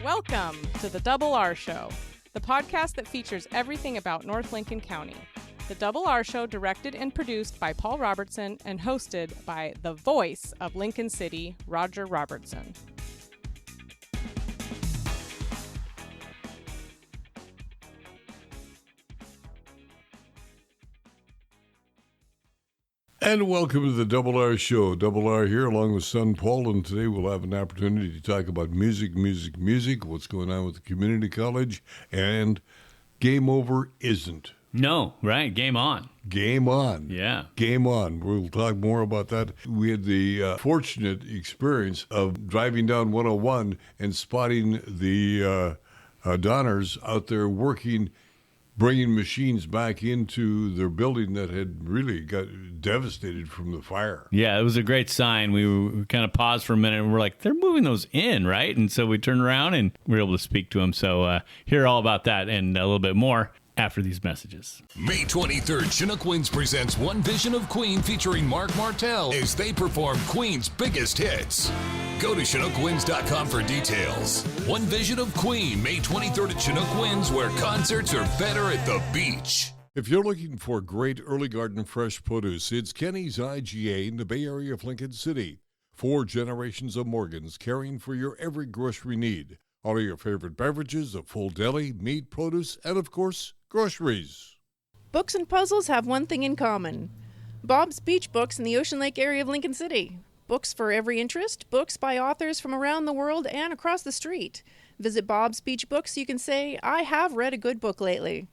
Welcome to the Double R Show, the podcast that features everything about North Lincoln County. The Double R Show, directed and produced by Paul Robertson and hosted by the voice of Lincoln City, Roger Robertson. And welcome to the Double R Show. Double R here along with son Paul, and today we'll have an opportunity to talk about music, what's going on with the community college, and game over isn't. No, right, game on. Game on. Yeah. Game on. We'll talk more about that. We had the fortunate experience of driving down 101 and spotting the Donners out there working, bringing machines back into their building that had really got devastated from the fire. Yeah, it was a great sign. We kind of paused for a minute and we're like, they're moving those in, right? And so we turned around and we were able to speak to them. So hear all about that and a little bit more after these messages. May 23rd, Chinook Winds presents One Vision of Queen featuring Mark Martel as they perform Queen's biggest hits. Go to ChinookWinds.com for details. One Vision of Queen, May 23rd at Chinook Winds, where concerts are better at the beach. If you're looking for great early garden fresh produce, it's Kenny's IGA in the Bay Area of Lincoln City. 4 generations of Morgans caring for your every grocery need. All of your favorite beverages, a full deli, meat, produce, and of course, groceries. Books and puzzles have one thing in common. Bob's Beach Books in the Ocean Lake area of Lincoln City. Books for every interest, books by authors from around the world and across the street. Visit Bob's Beach Books so you can say, I have read a good book lately.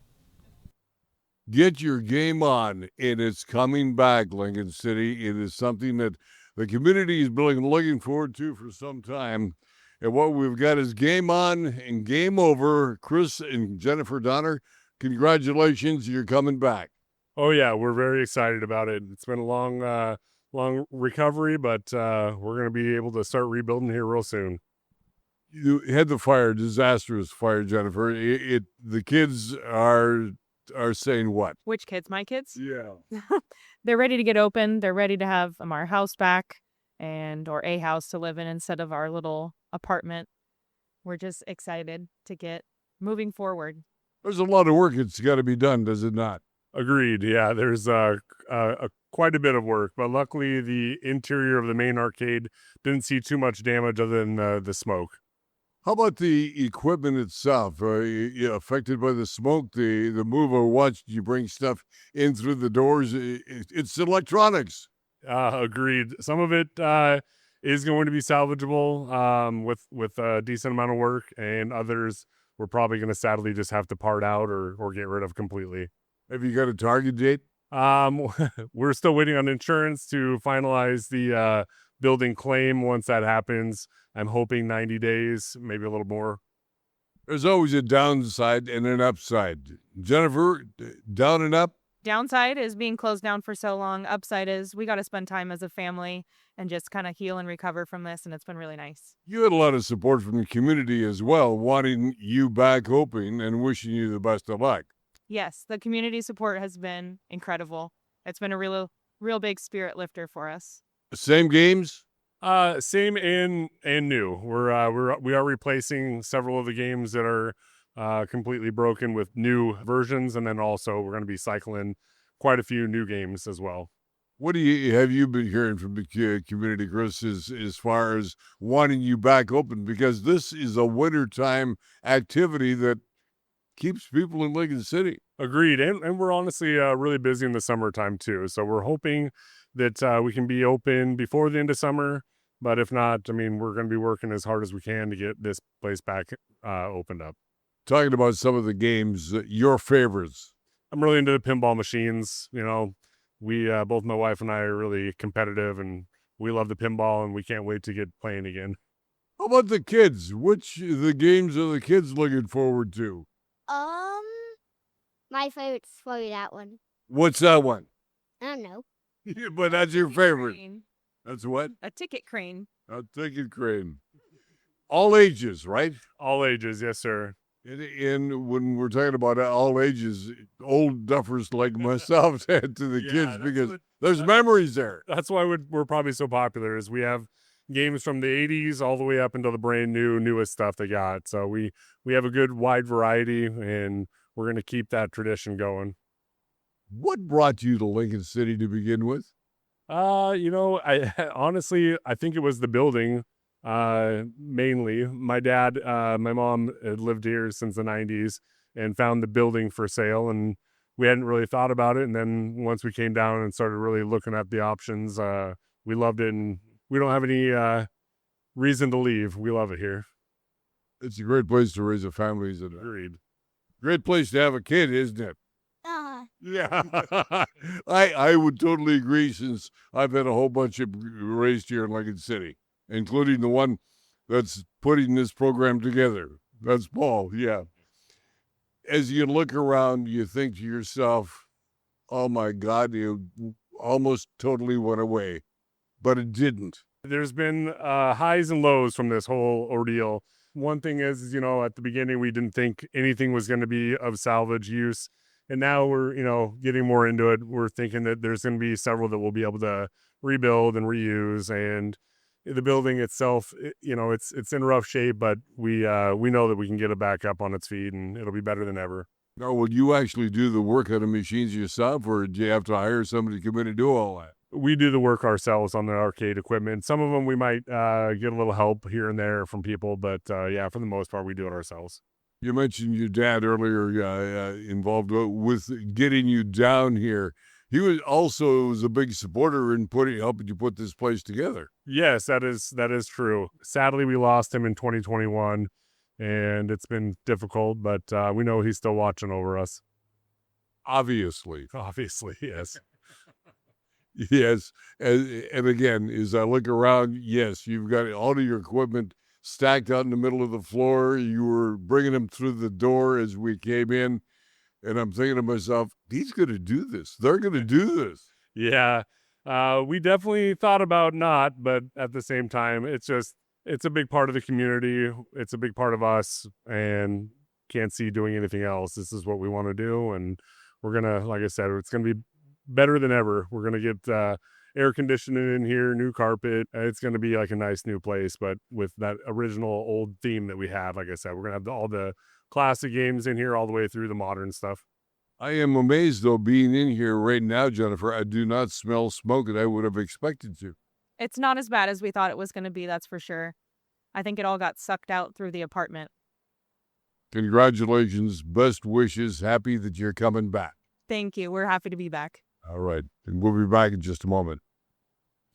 Get your game on, and it's coming back, Lincoln City. It is something that the community has been looking forward to for some time. And what we've got is game on and game over. Chris and Jennifer Donner, congratulations, you're coming back. Oh, yeah, we're very excited about it. It's been a long recovery, but we're going to be able to start rebuilding here real soon. You had the fire, disastrous fire, Jennifer. The kids are saying what? Which kids? My kids? Yeah. They're ready to get open. They're ready to have our house back or a house to live in instead of our little apartment. We're just excited to get moving forward. There's a lot of work that's got to be done, does it not? Agreed. Yeah, there's quite a bit of work, but luckily the interior of the main arcade didn't see too much damage other than the smoke. How about the equipment itself? You affected by the smoke, the move or watch you bring stuff in through the doors? It's electronics. Agreed. Some of it is going to be salvageable with a decent amount of work, and others we're probably going to sadly just have to part out or get rid of completely. Have you got a target date? We're still waiting on insurance to finalize the building claim. Once that happens, I'm hoping 90 days, maybe a little more. There's always a downside and an upside. Jennifer, down and up? Downside is being closed down for so long. Upside is we got to spend time as a family and just kind of heal and recover from this, and it's been really nice. You had a lot of support from the community as well, wanting you back open and wishing you the best of luck. Yes, the community support has been incredible. It's been a real big spirit lifter for us. Same games? Same and new. We are replacing several of the games that are completely broken with new versions, and then also we're going to be cycling quite a few new games as well. What have you been hearing from the community, Chris, as far as wanting you back open? Because this is a wintertime activity that keeps people in Lincoln City. Agreed, and we're honestly really busy in the summertime too. So we're hoping that we can be open before the end of summer. But if not, I mean, we're going to be working as hard as we can to get this place back opened up. Talking about some of the games, your favorites. I'm really into the pinball machines. You know, we both my wife and I are really competitive, and we love the pinball, and we can't wait to get playing again. How about the kids? Which of the games are the kids looking forward to? My favorite's probably that one. What's that one? I don't know. But that's your favorite. Crane. That's what? A ticket crane. A ticket crane. All ages, right? All ages, yes, sir. And when we're talking about all ages, old duffers like myself to the kids, because there's memories there. That's why we're probably so popular, is we have games from the 80s all the way up until the brand newest stuff they got. So we have a good wide variety, and we're going to keep that tradition going. What brought you to Lincoln City to begin with? I honestly, I think it was the building, mainly. My dad, my mom had lived here since the 90s and found the building for sale, and we hadn't really thought about it. And then once we came down and started really looking at the options, we loved it, and we don't have any reason to leave. We love it here. It's a great place to raise a family, isn't it? Agreed. Great place to have a kid, isn't it? Yeah, I would totally agree, since I've had a whole bunch of raised here in Lincoln City, including the one that's putting this program together. That's Paul, yeah. As you look around, you think to yourself, oh my God, it almost totally went away, but it didn't. There's been highs and lows from this whole ordeal. One thing is, at the beginning, we didn't think anything was going to be of salvage use. And now we're, getting more into it. We're thinking that there's going to be several that we'll be able to rebuild and reuse. And the building itself, it's in rough shape, but we know that we can get it back up on its feet, and it'll be better than ever. Now, will you actually do the work on the machines yourself, or do you have to hire somebody to come in and do all that? We do the work ourselves on the arcade equipment. Some of them we might get a little help here and there from people, but yeah, for the most part, we do it ourselves. You mentioned your dad earlier, involved with getting you down here. He was a big supporter in helping you put this place together. Yes, that is true. Sadly, we lost him in 2021, and it's been difficult, but we know he's still watching over us. Obviously, yes. Yes, and again, as I look around, yes, you've got all of your equipment stacked out in the middle of the floor. You were bringing them through the door as we came in, and I'm thinking to myself, he's going to do this. They're going to do this. Yeah, we definitely thought about not, but at the same time, it's a big part of the community. It's a big part of us, and can't see doing anything else. This is what we want to do, and we're going to, like I said, it's going to be better than ever. We're going to get air conditioning in here, new carpet. It's going to be like a nice new place, but with that original old theme that we had. Like I said, we're going to have all the classic games in here all the way through the modern stuff. I am amazed, though, being in here right now, Jennifer. I do not smell smoke, and I would have expected to. It's not as bad as we thought it was going to be, that's for sure. I think it all got sucked out through the apartment. Congratulations. Best wishes. Happy that you're coming back. Thank you. We're happy to be back. All right. And we'll be back in just a moment.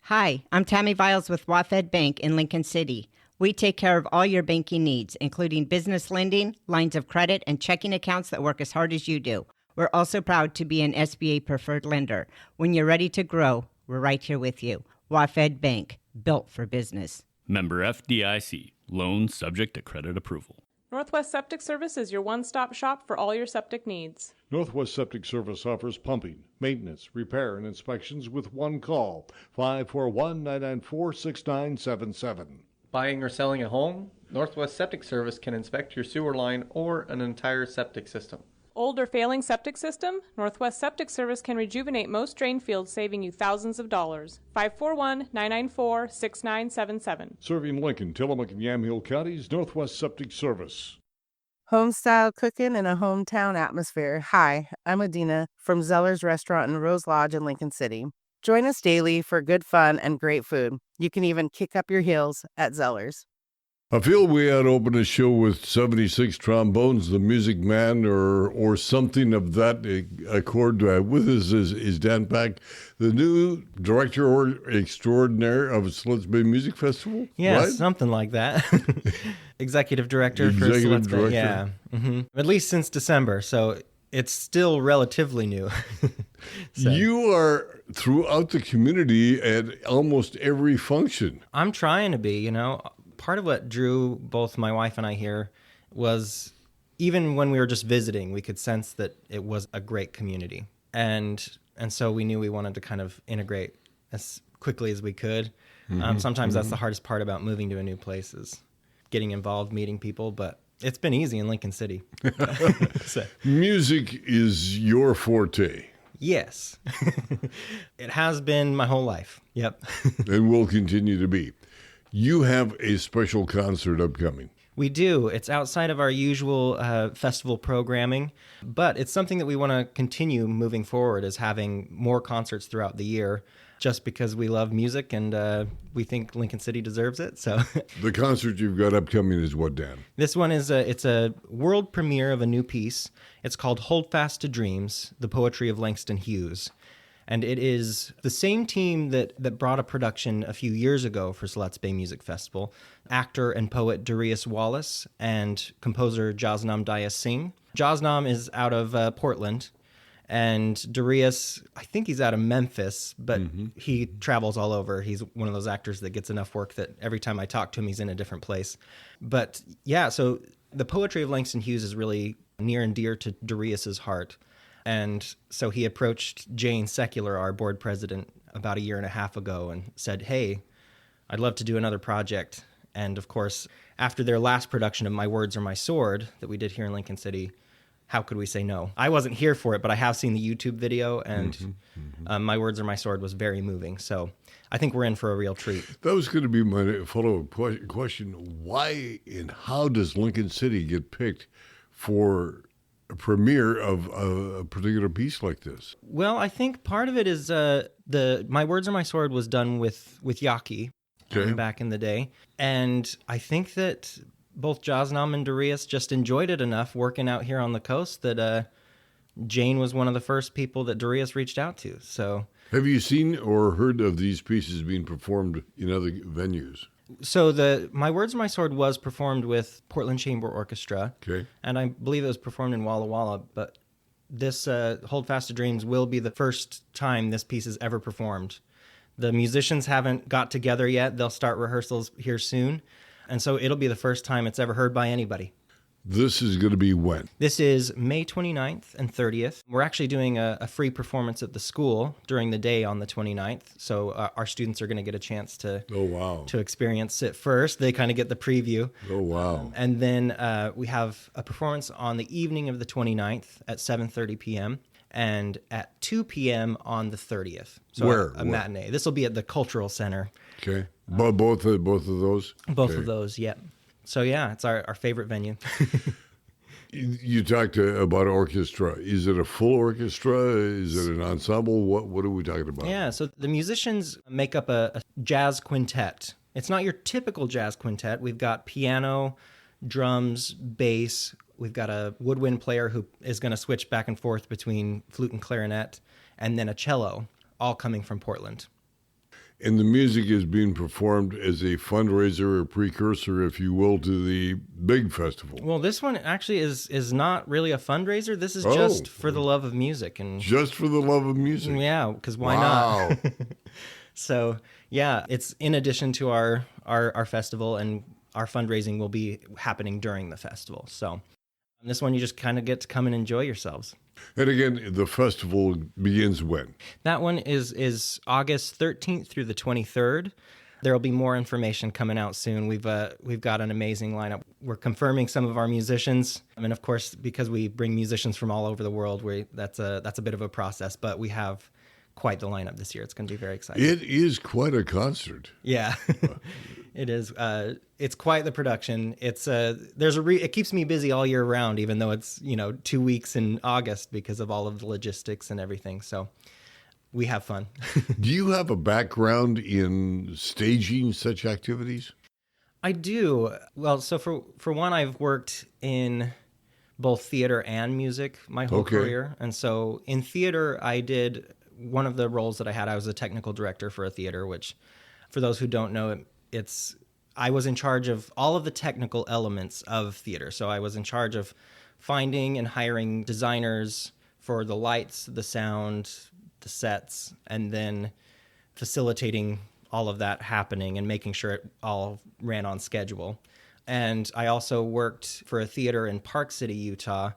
Hi, I'm Tammy Viles with WaFd Bank in Lincoln City. We take care of all your banking needs, including business lending, lines of credit, and checking accounts that work as hard as you do. We're also proud to be an SBA preferred lender. When you're ready to grow, we're right here with you. WaFd Bank, built for business. Member FDIC. Loans subject to credit approval. Northwest Septic Service is your one-stop shop for all your septic needs. Northwest Septic Service offers pumping, maintenance, repair, and inspections with one call, 541-994-6977. Buying or selling a home? Northwest Septic Service can inspect your sewer line or an entire septic system. Old or failing septic system? Northwest Septic Service can rejuvenate most drain fields, saving you thousands of dollars. 541-994-6977. Serving Lincoln, Tillamook, and Yamhill counties, Northwest Septic Service. Home-style cooking in a hometown atmosphere. Hi, I'm Adina from Zeller's Restaurant in Rose Lodge in Lincoln City. Join us daily for good fun and great food. You can even kick up your heels at Zeller's. I feel we ought to open a show with 76 trombones, the Music Man, or something of that accord. With us is Dan Pack, the new director extraordinaire of Siletz Bay Music Festival. Yeah, right? Something like that. Executive director for Siletz Bay. Yeah, At least since December, so it's still relatively new. So. You are throughout the community at almost every function. I'm trying to be, Part of what drew both my wife and I here was even when we were just visiting, we could sense that it was a great community. And so we knew we wanted to kind of integrate as quickly as we could. Sometimes that's the hardest part about moving to a new place is getting involved, meeting people, but it's been easy in Lincoln City. So. Music is your forte. Yes. It has been my whole life. Yep. And will continue to be. You have a special concert upcoming. We do. It's outside of our usual festival programming, but it's something that we want to continue moving forward, is having more concerts throughout the year, just because we love music and we think Lincoln City deserves it. So The concert you've got upcoming is what, Dan? this one is it's a world premiere of a new piece. It's called Hold Fast to Dreams, the Poetry of Langston Hughes. And it is the same team that brought a production a few years ago for Siletz Bay Music Festival, actor and poet Darius Wallace and composer Jasnam Daya Singh. Jasnam is out of Portland, and Darius, I think he's out of Memphis, but he travels all over. He's one of those actors that gets enough work that every time I talk to him, he's in a different place. But yeah, so the poetry of Langston Hughes is really near and dear to Darius's heart. And so he approached Jane Secular, our board president, about a year and a half ago and said, hey, I'd love to do another project. And of course, after their last production of My Words Are My Sword that we did here in Lincoln City, how could we say no? I wasn't here for it, but I have seen the YouTube video, and My Words Are My Sword was very moving. So I think we're in for a real treat. That was going to be my follow-up question. Why and how does Lincoln City get picked for a premiere of a particular piece like this? Well, I think part of it is the My Words Are My Sword was done with Yaki back in the day. And I think that both Jasnam and Darius just enjoyed it enough working out here on the coast that Jane was one of the first people that Darius reached out to. So, have you seen or heard of these pieces being performed in other venues? So My Words Are My Sword was performed with Portland Chamber Orchestra. Okay. And I believe it was performed in Walla Walla, but this Hold Fast to Dreams will be the first time this piece is ever performed. The musicians haven't got together yet. They'll start rehearsals here soon. And so it'll be the first time it's ever heard by anybody. This is going to be when? This is May 29th and 30th. We're actually doing a free performance at the school during the day on the 29th. So our students are going to get a chance to to experience it first. They kind of get the preview. Oh, wow. And then we have a performance on the evening of the 29th at 7:30 p.m. and at 2 p.m. on the 30th. So Where? A matinee. This will be at the Cultural Center. Okay. Both of those? Both of those, yeah. So, yeah, it's our favorite venue. You talked about orchestra. Is it a full orchestra? Is it an ensemble? What are we talking about? Yeah, so the musicians make up a jazz quintet. It's not your typical jazz quintet. We've got piano, drums, bass. We've got a woodwind player who is going to switch back and forth between flute and clarinet, and then a cello, all coming from Portland. And the music is being performed as a fundraiser or precursor, if you will, to the big festival. Well, this one actually is not really a fundraiser. This is just for the love of music. And just for the love of music? Yeah, because why not? So, yeah, it's in addition to our festival, and our fundraising will be happening during the festival. So this one, you just kind of get to come and enjoy yourselves. And again, the festival begins when? That one is August 13th through the 23rd. There will be more information coming out soon. We've got an amazing lineup. We're confirming some of our musicians. I mean, of course, because we bring musicians from all over the world, that's a bit of a process, but we have quite the lineup this year. It's going to be very exciting. It is quite a concert. Yeah, it is. It's quite the production. It's it keeps me busy all year round, even though it's 2 weeks in August because of all of the logistics and everything. So we have fun. Do you have a background in staging such activities? I do. Well, so for one, I've worked in both theater and music my whole career, and so in theater, I did. One of the roles that I had, I was a technical director for a theater, which, for those who don't know, I was in charge of all of the technical elements of theater. So I was in charge of finding and hiring designers for the lights, the sound, the sets, and then facilitating all of that happening and making sure it all ran on schedule. And I also worked for a theater in Park City, Utah,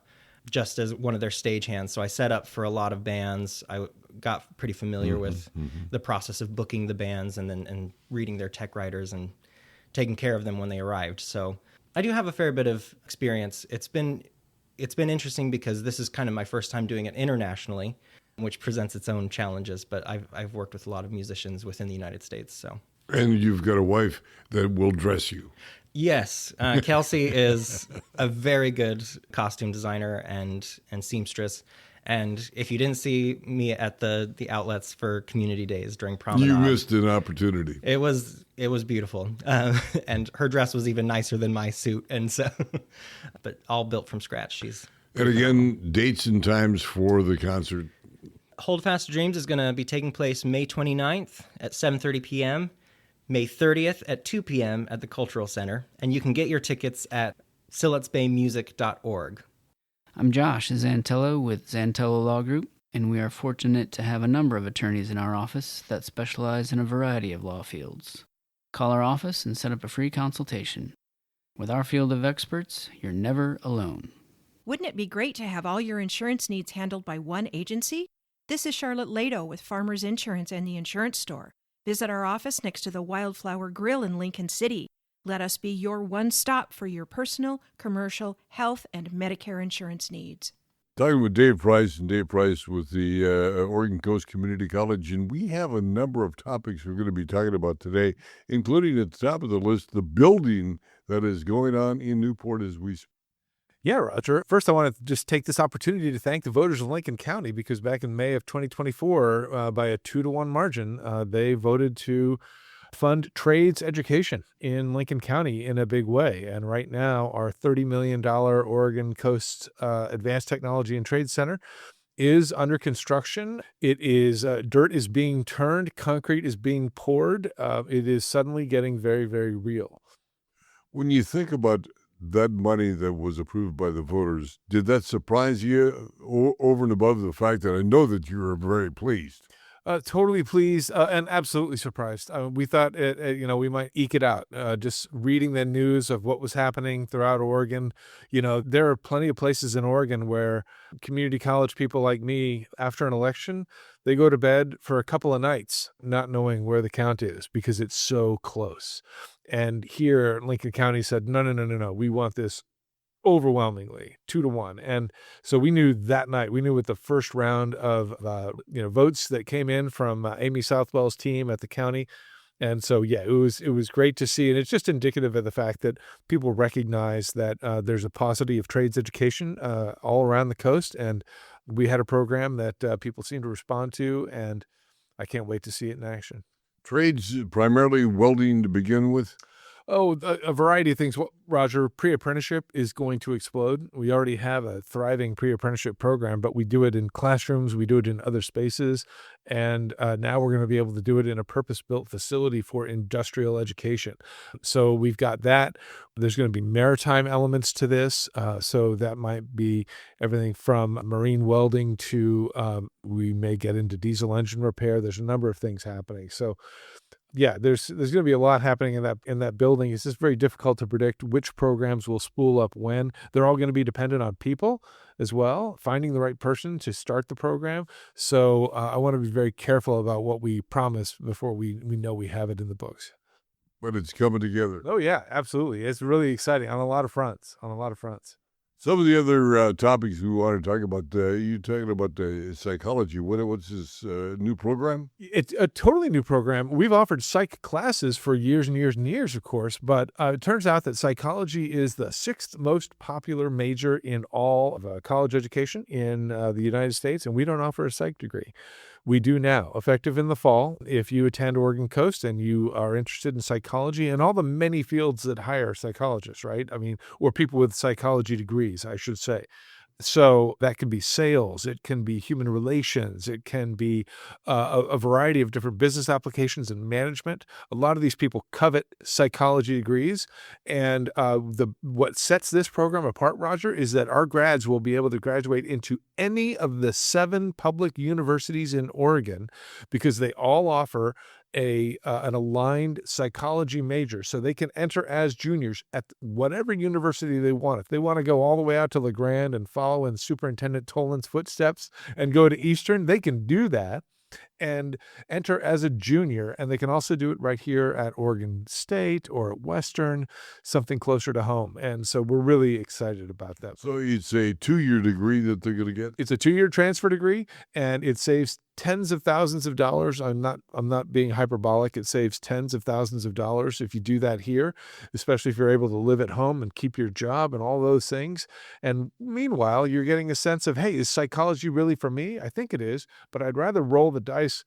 just as one of their stagehands. So I set up for a lot of bands. I got pretty familiar with the process of booking the bands and reading their tech writers and taking care of them when they arrived. So I do have a fair bit of experience. It's been interesting because this is kind of my first time doing it internationally, which presents its own challenges. But I've worked with a lot of musicians within the United States. So And you've got a wife that will dress you. Yes, Kelsey is a very good costume designer and seamstress. And if you didn't see me at the outlets for community days during promenade, you missed an opportunity. It was beautiful, and her dress was even nicer than my suit, and so, but all built from scratch. And again, dates and times for the concert. Hold Fast Dreams is going to be taking place May 29th at 7:30 p.m., May 30th at 2 p.m. at the Cultural Center, and you can get your tickets at siletzbaymusic.org. I'm Josh Zantello with Zantello Law Group, and we are fortunate to have a number of attorneys in our office that specialize in a variety of law fields. Call our office and set up a free consultation. With our field of experts, you're never alone. Wouldn't it be great to have all your insurance needs handled by one agency? This is Charlotte Lado with Farmers Insurance and the Insurance Store. Visit our office next to the Wildflower Grill in Lincoln City. Let us be your one stop for your personal, commercial, health, and Medicare insurance needs. Talking with Dave Price, and Dave Price with the Oregon Coast Community College, and we have a number of topics we're going to be talking about today, including at the top of the list, the building that is going on in Newport as we speak. Yeah, Roger. First, I want to just take this opportunity to thank the voters of Lincoln County, because back in May of 2024, by a 2-to-1 margin, they voted to fund trades education in Lincoln County in a big way. And right now, our $30 million Oregon Coast Advanced Technology and Trade Center is under construction. It is dirt is being turned, concrete is being poured. It is suddenly getting very, very real. When you think about that money that was approved by the voters, did that surprise you over and above the fact that I know that you were very pleased? Totally pleased and absolutely surprised. We thought, we might eke it out. Just reading the news of what was happening throughout Oregon, there are plenty of places in Oregon where community college people like me, after an election, they go to bed for a couple of nights not knowing where the count is because it's so close. And here, Lincoln County said, no, we want this overwhelmingly 2-to-1. And so we knew that night, with the first round of votes that came in from Amy Southwell's team at the county. And so, yeah, it was great to see. And it's just indicative of the fact that people recognize that there's a paucity of trades education all around the coast. And we had a program that people seem to respond to, and I can't wait to see it in action. Trades, primarily welding to begin with? Oh, a variety of things. Well, Roger, pre-apprenticeship is going to explode. We already have a thriving pre-apprenticeship program, but we do it in classrooms. We do it in other spaces. And now we're going to be able to do it in a purpose-built facility for industrial education. So we've got that. There's going to be maritime elements to this. So that might be everything from marine welding to we may get into diesel engine repair. There's a number of things happening. So yeah, there's going to be a lot happening in that building. It's just very difficult to predict which programs will spool up when. They're all going to be dependent on people as well, finding the right person to start the program. So I want to be very careful about what we promise before we know we have it in the books. But it's coming together. Oh, yeah, absolutely. It's really exciting on a lot of fronts, Some of the other topics we want to talk about, you talking about psychology. What's this new program? It's a totally new program. We've offered psych classes for years and years and years, of course, but it turns out that psychology is the 6th most popular major in all of college education in the United States, and we don't offer a psych degree. We do now, effective in the fall. If you attend Oregon Coast and you are interested in psychology and all the many fields that hire psychologists, right? I mean, or people with psychology degrees, I should say. So that can be sales, it can be human relations, it can be a variety of different business applications and management. A lot of these people covet psychology degrees. And what sets this program apart, Roger, is that our grads will be able to graduate into any of the 7 public universities in Oregon because they all offer an aligned psychology major, so they can enter as juniors at whatever university they want. If they want to go all the way out to LeGrand and follow in Superintendent Toland's footsteps and go to Eastern, they can do that. and enter as a junior. And they can also do it right here at Oregon State or at Western, something closer to home. And so we're really excited about that. So it's a 2-year degree that they're going to get? It's a 2-year transfer degree, and it saves tens of thousands of dollars. I'm not being hyperbolic. It saves tens of thousands of dollars if you do that here, especially if you're able to live at home and keep your job and all those things. And meanwhile, you're getting a sense of, hey, is psychology really for me? I think it is, but I'd rather roll the dice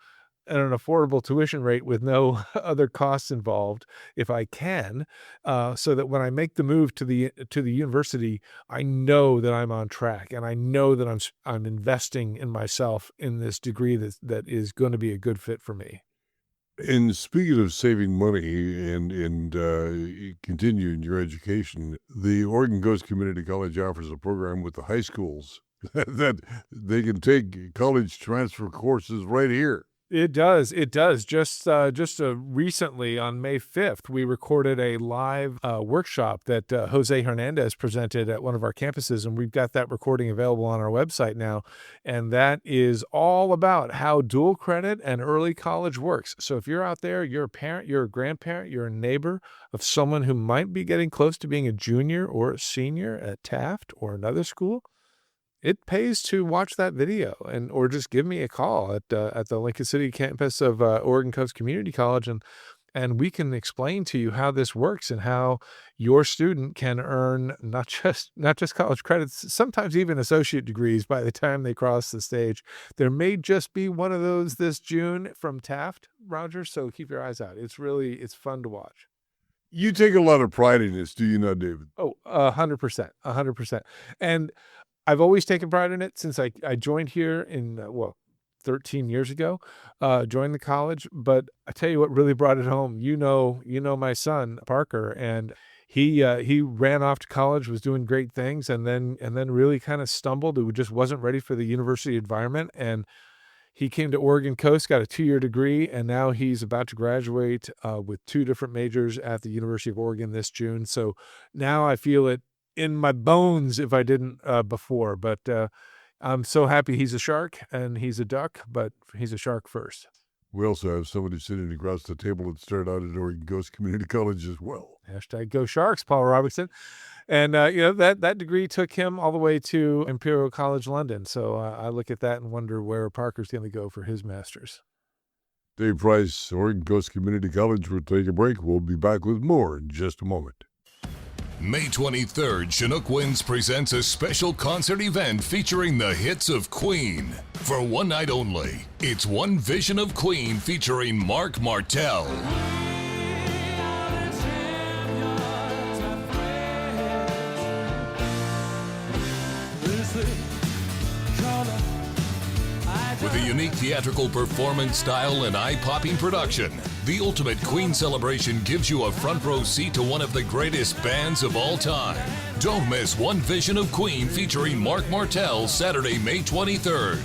at an affordable tuition rate with no other costs involved if I can, so that when I make the move to the university, I know that I'm on track, and I know that I'm investing in myself in this degree that is going to be a good fit for me. And speaking of saving money and continuing your education, the Oregon Coast Community College offers a program with the high schools that they can take college transfer courses right here. It does. Just recently on May 5th, we recorded a live workshop that Jose Hernandez presented at one of our campuses, and we've got that recording available on our website now. And that is all about how dual credit and early college works. So if you're out there, you're a parent, you're a grandparent, you're a neighbor of someone who might be getting close to being a junior or a senior at Taft or another school, it pays to watch that video or just give me a call at the Lincoln City campus of Oregon Coast Community College, and we can explain to you how this works and how your student can earn not just college credits, sometimes even associate degrees by the time they cross the stage. There may just be one of those this June from Taft, Roger, so keep your eyes out. It's fun to watch. You take a lot of pride in this, do you not, David? Oh, 100%, 100%. And I've always taken pride in it since I joined here in, 13 years ago, joined the college. But I tell you what really brought it home. You know my son, Parker, and he ran off to college, was doing great things, and then really kind of stumbled. He just wasn't ready for the university environment. And he came to Oregon Coast, got a 2-year degree, and now he's about to graduate with 2 different majors at the University of Oregon this June. So now I feel it in my bones if I didn't before, but I'm so happy he's a shark and he's a duck, but he's a shark first. We also have somebody sitting across the table that started out at Oregon Coast Community College as well. Hashtag Go Sharks, Paul Robertson. And, that degree took him all the way to Imperial College London. So I look at that and wonder where Parker's going to go for his master's. Dave Price, Oregon Coast Community College. We'll take a break. We'll be back with more in just a moment. May 23rd, Chinook Winds presents a special concert event featuring the hits of Queen. For one night only, it's One Vision of Queen featuring Mark Martell. With a unique theatrical performance style and eye-popping production, the ultimate Queen celebration gives you a front row seat to one of the greatest bands of all time. Don't miss One Vision of Queen featuring Mark Martell, Saturday, May 23rd.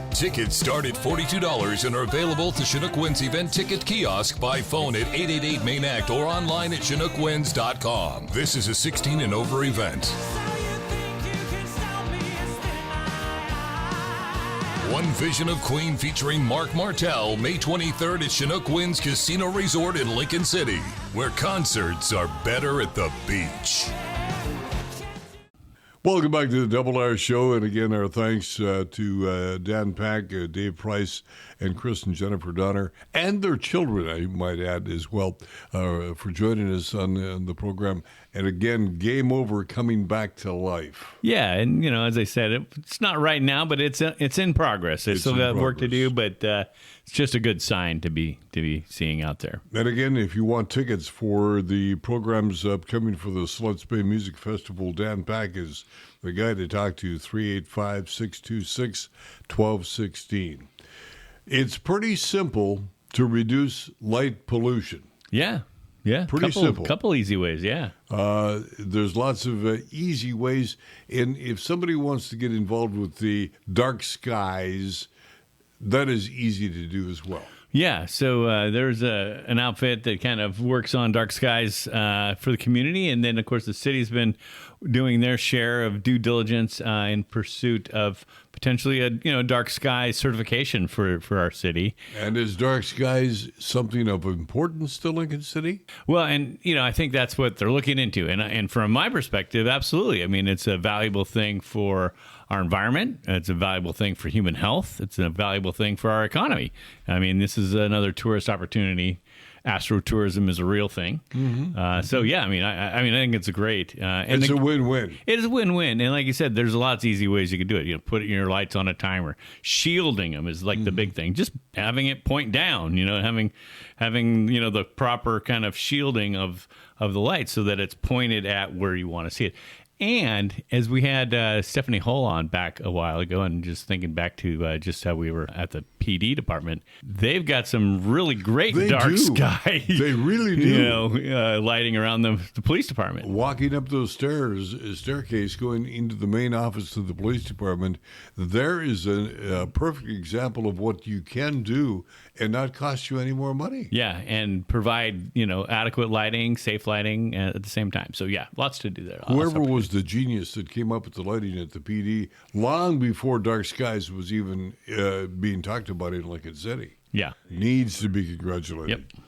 Tickets start at $42 and are available at the Chinook Winds event ticket kiosk by phone at 888 Main Act or online at ChinookWinds.com. This is a 16 and over event. One Vision of Queen featuring Mark Martell, May 23rd at Chinook Winds Casino Resort in Lincoln City, where concerts are better at the beach. Welcome back to the Double R Show, and again, our thanks to Dan Pack, Dave Price, and Chris and Jennifer Donner, and their children, I might add as well, for joining us on the program. And again, Game Over coming back to life. Yeah, and as I said, it's not right now, but it's in progress. It's still got work to do, but it's just a good sign to be seeing out there. And again, if you want tickets for the programs upcoming for the Siletz Bay Music Festival, Dan Pack is the guy to talk to, 385-626-1216. It's pretty simple to reduce light pollution. Yeah, pretty simple. Couple easy ways, yeah. There's lots of easy ways, and if somebody wants to get involved with the dark skies, that is easy to do as well. Yeah, so there's an outfit that kind of works on dark skies for the community, and then of course the city's been doing their share of due diligence in pursuit of potentially a dark sky certification for our city. And is dark skies something of importance to Lincoln City? Well, and I think that's what they're looking into, and from my perspective, absolutely. I mean, it's a valuable thing for our environment. It's a valuable thing for human health. It's a valuable thing for our economy. I mean, this is another tourist opportunity. Astrotourism is a real thing. Mm-hmm. So yeah, I mean, I think it's a great. It's a win-win. It is a win-win, and like you said, there's lots of easy ways you can do it. Put your lights on a timer. Shielding them is like the big thing. Just having it point down. Having the proper kind of shielding of the lights so that it's pointed at where you want to see it. And as we had Stephanie Hull on back a while ago, and just thinking back to just how we were at the PD department, they've got some really great dark skies. They really do. Lighting around the police department. Walking up those staircase going into the main office of the police department, there is a perfect example of what you can do and not cost you any more money. Yeah, and provide adequate lighting, safe lighting at the same time. So yeah, lots to do there. Whoever was the genius that came up with the lighting at the PD long before dark skies was even being talked about in Lincoln City. Yeah. Needs to be congratulated. Yep.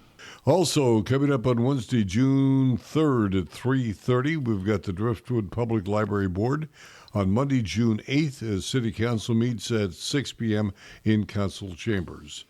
Also, coming up on Wednesday, June 3rd at 3:30, we've got the Driftwood Public Library Board. On Monday, June 8th, City Council meets at 6 p.m. in Council Chambers.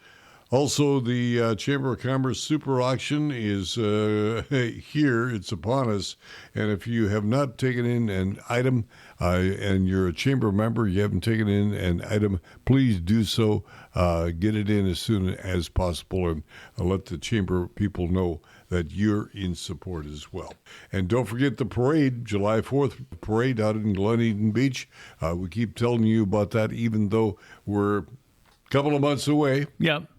Also, the Chamber of Commerce Super Auction is here. It's upon us. And if you have not taken in an item and you're a Chamber member, you haven't taken in an item, please do so. Get it in as soon as possible and let the Chamber people know that you're in support as well. And don't forget the parade, July 4th parade out in Glen Eden Beach. We keep telling you about that even though we're a couple of months away. Yep.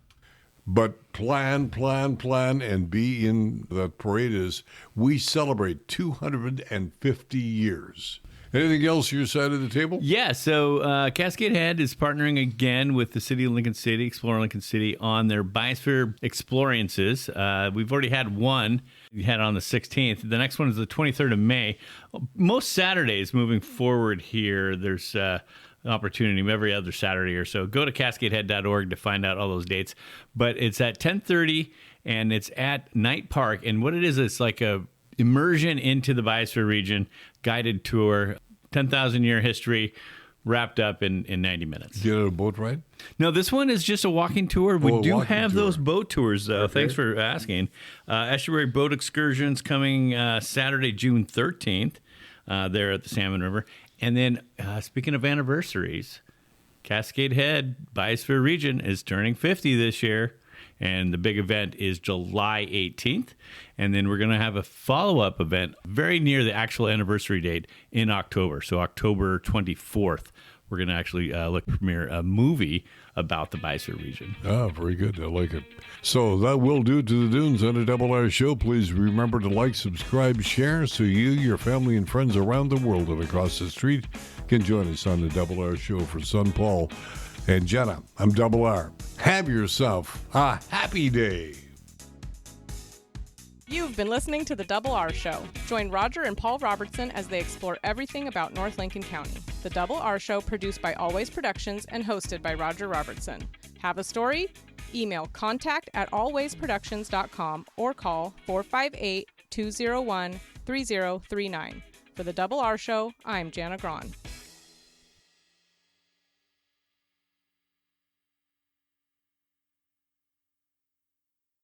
But plan, and be in that parade as we celebrate 250 years. Anything else your side of the table? Yeah, so Cascade Head is partnering again with the City of Lincoln City, Explore Lincoln City, on their Biosphere Experiences. We've already had one. We had it on the 16th. The next one is the 23rd of May. Most Saturdays moving forward here, there's an opportunity every other Saturday or so. Go to cascadehead.org to find out all those dates. But it's at 10:30, and it's at Knight Park. And what it is, it's like a immersion into the Biosphere region, guided tour, 10,000-year history, wrapped up in 90 minutes. Get on a boat ride? No, this one is just a walking tour. We do have those boat tours, though. Okay. Thanks for asking. Estuary boat excursions coming Saturday, June 13th, there at the Salmon River. And then, speaking of anniversaries, Cascade Head Biosphere region is turning 50 this year. And the big event is July 18th. And then we're going to have a follow-up event very near the actual anniversary date in October. So October 24th, we're going to actually premiere a movie about the Biosphere region. Ah, very good. I like it. So that will do it to the Dunes on a Double R Show. Please remember to like, subscribe, share so you, your family, and friends around the world and across the street can join us on the Double R Show. For Son Paul and Jenna, I'm Double R. Have yourself a happy day. You've been listening to The Double R Show. Join Roger and Paul Robertson as they explore everything about North Lincoln County. The Double R Show, produced by Always Productions and hosted by Roger Robertson. Have a story? Email contact@alwaysproductions.com or call 458-201-3039. For The Double R Show, I'm Jana Grawn.